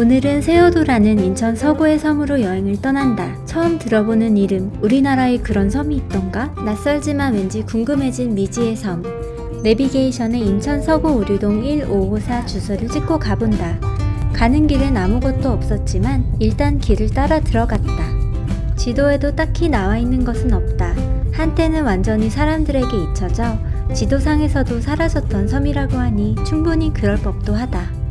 오늘은 세어도라는 인천 서구의 섬으로 여행을 떠난다. 처음 들어보는 이름, 우리나라에 그런 섬이 있던가? 낯설지만 왠지 궁금해진 미지의 섬. 내비게이션에 인천 서구 오류동 1554 주소를 찍고 가본다. 가는 길엔 아무것도 없었지만 일단 길을 따라 들어갔다. 지도에도 딱히 나와 있는 것은 없다. 한때는 완전히 사람들에게 잊혀져 지도상에서도 사라졌던 섬이라고 하니 충분히 그럴 법도 하다.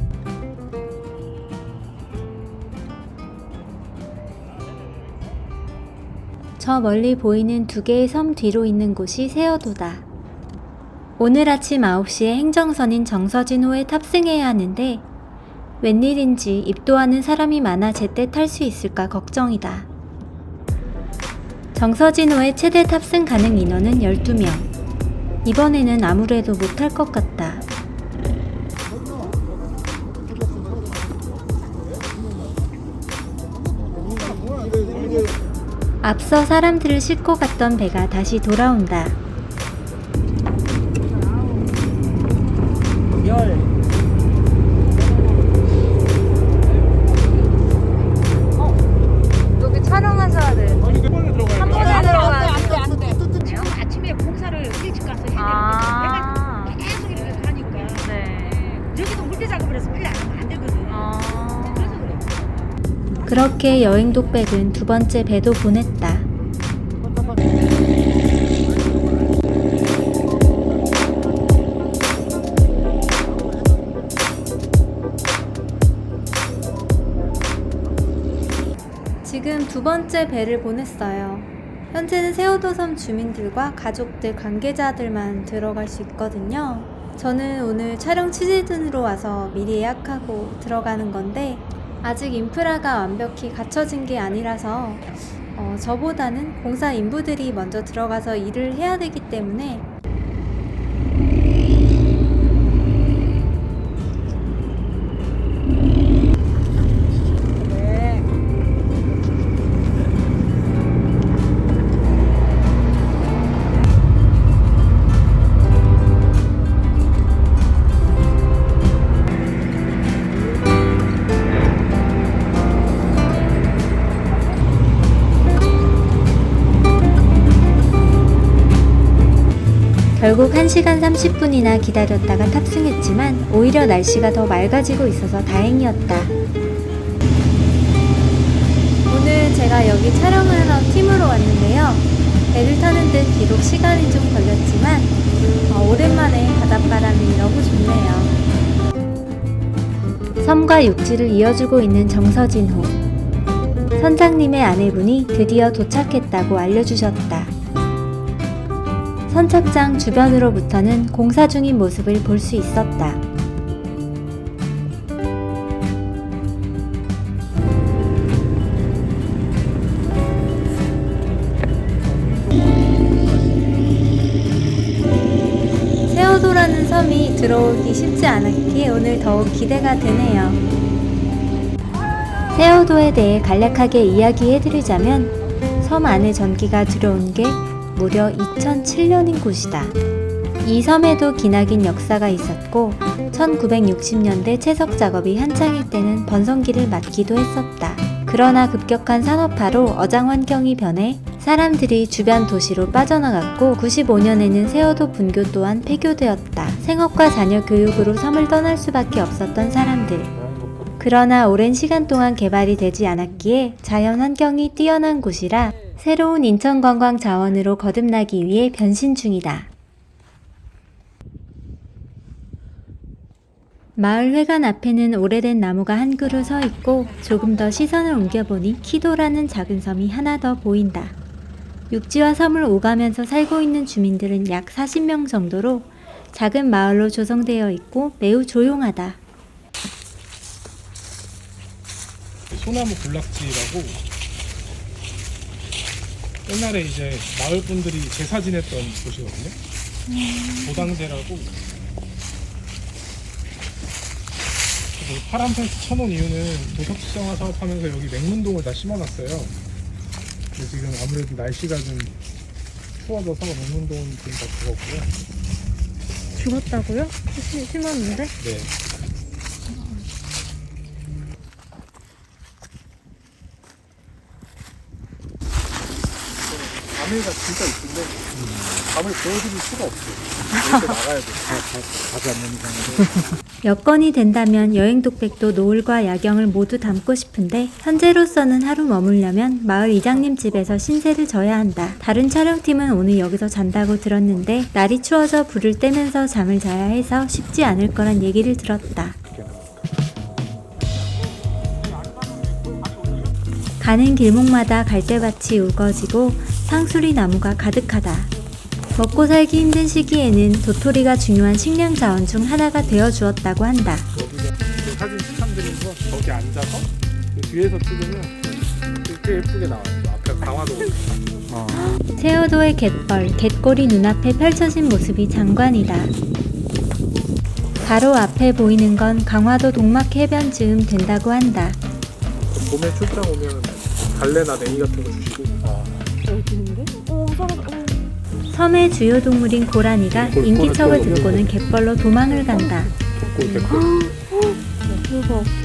저 멀리 보이는 두 개의 섬 뒤로 있는 곳이 세어도다. 오늘 아침 9시에 행정선인 정서진호에 탑승해야 하는데 웬일인지 입도하는 사람이 많아 제때 탈 수 있을까 걱정이다. 정서진호의 최대 탑승 가능 인원은 12명. 이번에는 아무래도 못할 것 같다. 앞서 사람들을 싣고 갔던 배가 다시 돌아온다. 여기 촬영하셔야 돼. 한 번에 들어가야 돼. 아침에 공사를 일찍 가서 해야 되는데 내가 계속 이렇게 가니까 여기도 물대 작업을 해서 빨리 안 하면 안 되거든. 그래서 그래. 그렇게 여행 독백은 두 번째 배도 보냈다. 지금 두 번째 배를 보냈어요. 현재는 세어도섬 주민들과 가족들, 관계자들만 들어갈 수 있거든요. 저는 오늘 촬영 취재진으로 와서 미리 예약하고 들어가는 건데 아직 인프라가 완벽히 갖춰진 게 아니라서 저보다는 공사 인부들이 먼저 들어가서 일을 해야 되기 때문에 결국 1시간 30분이나 기다렸다가 탑승했지만 오히려 날씨가 더 맑아지고 있어서 다행이었다. 오늘 제가 여기 촬영을 하러 팀으로 왔는데요. 배를 타는데 비록 시간이 좀 걸렸지만 오랜만에 바닷바람이 너무 좋네요. 섬과 육지를 이어주고 있는 정서진호. 선장님의 아내분이 드디어 도착했다고 알려주셨다. 선착장 주변으로부터는 공사 중인 모습을 볼 수 있었다. 세어도라는 섬이 들어오기 쉽지 않았기에 오늘 더욱 기대가 되네요. 세어도에 대해 간략하게 이야기해드리자면 섬 안에 전기가 들어온 게 무려 2007년인 곳이다. 이 섬에도 기나긴 역사가 있었고 1960년대 채석 작업이 한창일 때는 번성기를 맞기도 했었다. 그러나 급격한 산업화로 어장 환경이 변해 사람들이 주변 도시로 빠져나갔고 95년에는 세어도 분교 또한 폐교되었다. 생업과 자녀 교육으로 섬을 떠날 수밖에 없었던 사람들. 그러나 오랜 시간 동안 개발이 되지 않았기에 자연 환경이 뛰어난 곳이라 새로운 인천관광 자원으로 거듭나기 위해 변신 중이다. 마을 회관 앞에는 오래된 나무가 한 그루 서 있고 조금 더 시선을 옮겨보니 키도라는 작은 섬이 하나 더 보인다. 육지와 섬을 오가면서 살고 있는 주민들은 약 40명 정도로 작은 마을로 조성되어 있고 매우 조용하다. 소나무 군락지라고 옛날에 이제 마을 분들이 제사 지냈던 곳이거든요. 도당제라고. 그래서 파란 펜스 쳐놓은 이유는 도덕시장화 사업하면서 여기 맹문동을 다 심어놨어요. 근데 지금 아무래도 날씨가 좀 추워져서 맹문동은 지금 다 죽었고요. 죽었다고요? 심었는데? 네. 야외가 진짜 이쁜데 밤을 보여드릴 수가 없어요. 이렇게 나가야 돼. 가지 않는 이상은. 여건이 된다면 여행 독백도 노을과 야경을 모두 담고 싶은데 현재로서는 하루 머물려면 마을 이장님 집에서 신세를 져야 한다. 다른 촬영팀은 오늘 여기서 잔다고 들었는데 날이 추워서 불을 떼면서 잠을 자야 해서 쉽지 않을 거란 얘기를 들었다. 가는 길목마다 갈대밭이 우거지고 상수리 나무가 가득하다. 먹고 살기 힘든 시기에는 도토리가 중요한 식량 자원 중 하나가 되어 주었다고 한다. 그 사진 추천드린 거 저기 앉아서 그 뒤에서 찍으면 꽤 예쁘게 나와요. 앞에 강화도. 세어도의 갯벌, 갯골이 눈앞에 펼쳐진 모습이 장관이다. 바로 앞에 보이는 건 강화도 동막 해변 즈음 된다고 한다. 봄에 출장 오면 갈래나 냉이 같은 거 주시고. 섬의 주요 동물인 고라니가 인기척을 들고는 갯벌로 도망을 간다. 대박.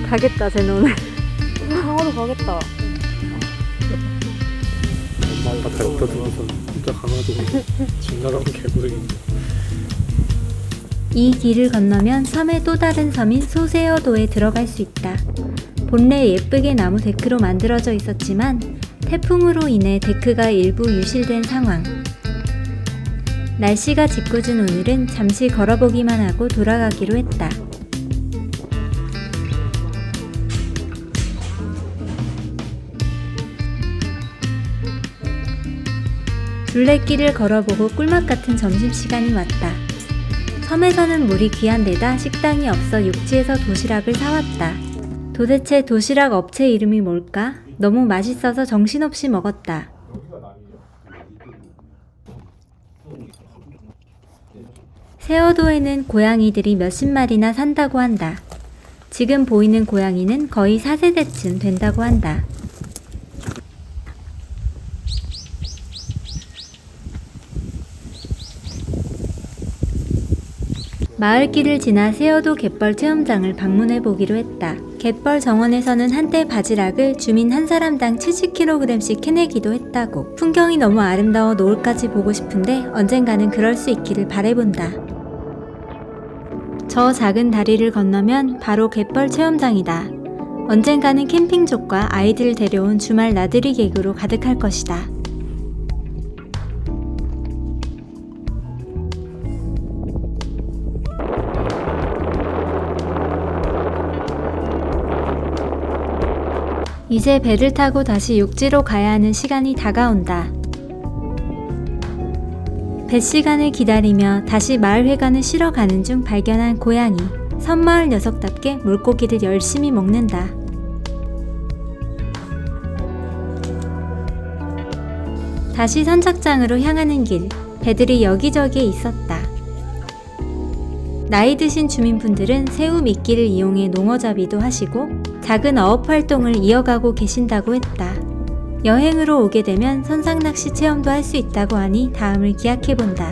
가겠다, 쟤는 오늘. 강화도 가겠다. 엄마가 다 옆에 들어와서 진짜 강화도가 진나가면 개고생인데. 이 길을 건너면 섬의 또 다른 섬인 소세어도에 들어갈 수 있다. 본래 예쁘게 나무 데크로 만들어져 있었지만 태풍으로 인해 데크가 일부 유실된 상황. 날씨가 짓궂은 오늘은 잠시 걸어보기만 하고 돌아가기로 했다. 둘레길을 걸어보고 꿀맛 같은 점심시간이 왔다. 섬에서는 물이 귀한 데다 식당이 없어 육지에서 도시락을 사왔다. 도대체 도시락 업체 이름이 뭘까? 너무 맛있어서 정신없이 먹었다. 세어도에는 고양이들이 몇십 마리나 산다고 한다. 지금 보이는 고양이는 거의 4세대쯤 된다고 한다. 마을길을 지나 세어도 갯벌 체험장을 방문해 보기로 했다. 갯벌 정원에서는 한때 바지락을 주민 한 사람당 70kg씩 캐내기도 했다고. 풍경이 너무 아름다워 노을까지 보고 싶은데 언젠가는 그럴 수 있기를 바라본다. 저 작은 다리를 건너면 바로 갯벌 체험장이다. 언젠가는 캠핑족과 아이들을 데려온 주말 나들이 객으로 가득할 것이다. 이제 배를 타고 다시 육지로 가야 하는 시간이 다가온다. 배 시간을 기다리며 다시 마을회관을 쉬러 가는 중 발견한 고양이. 섬마을 녀석답게 물고기를 열심히 먹는다. 다시 선착장으로 향하는 길. 배들이 여기저기에 있었다. 나이 드신 주민분들은 새우 미끼를 이용해 농어잡이도 하시고 작은 어업 활동을 이어가고 계신다고 했다. 여행으로 오게 되면 선상낚시 체험도 할 수 있다고 하니 다음을 기약해본다.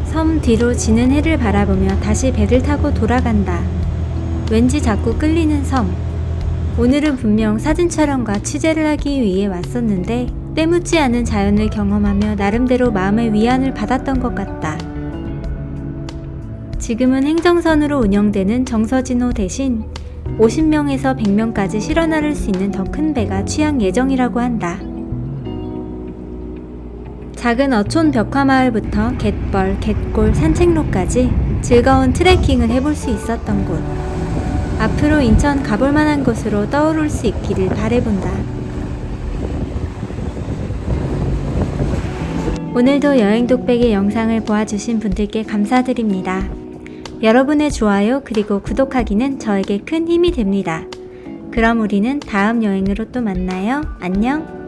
섬 뒤로 지는 해를 바라보며 다시 배를 타고 돌아간다. 왠지 자꾸 끌리는 섬. 오늘은 분명 사진 촬영과 취재를 하기 위해 왔었는데 때묻지 않은 자연을 경험하며 나름대로 마음의 위안을 받았던 것 같다. 지금은 행정선으로 운영되는 정서진호 대신 50명에서 100명까지 실어 나를 수 있는 더 큰 배가 취항 예정이라고 한다. 작은 어촌 벽화마을부터 갯벌, 갯골, 산책로까지 즐거운 트레킹을 해볼 수 있었던 곳. 앞으로 인천 가볼 만한 곳으로 떠오를 수 있기를 바라본다. 오늘도 여행 독백의 영상을 보아주신 분들께 감사드립니다. 여러분의 좋아요 그리고 구독하기는 저에게 큰 힘이 됩니다. 그럼 우리는 다음 여행으로 또 만나요. 안녕!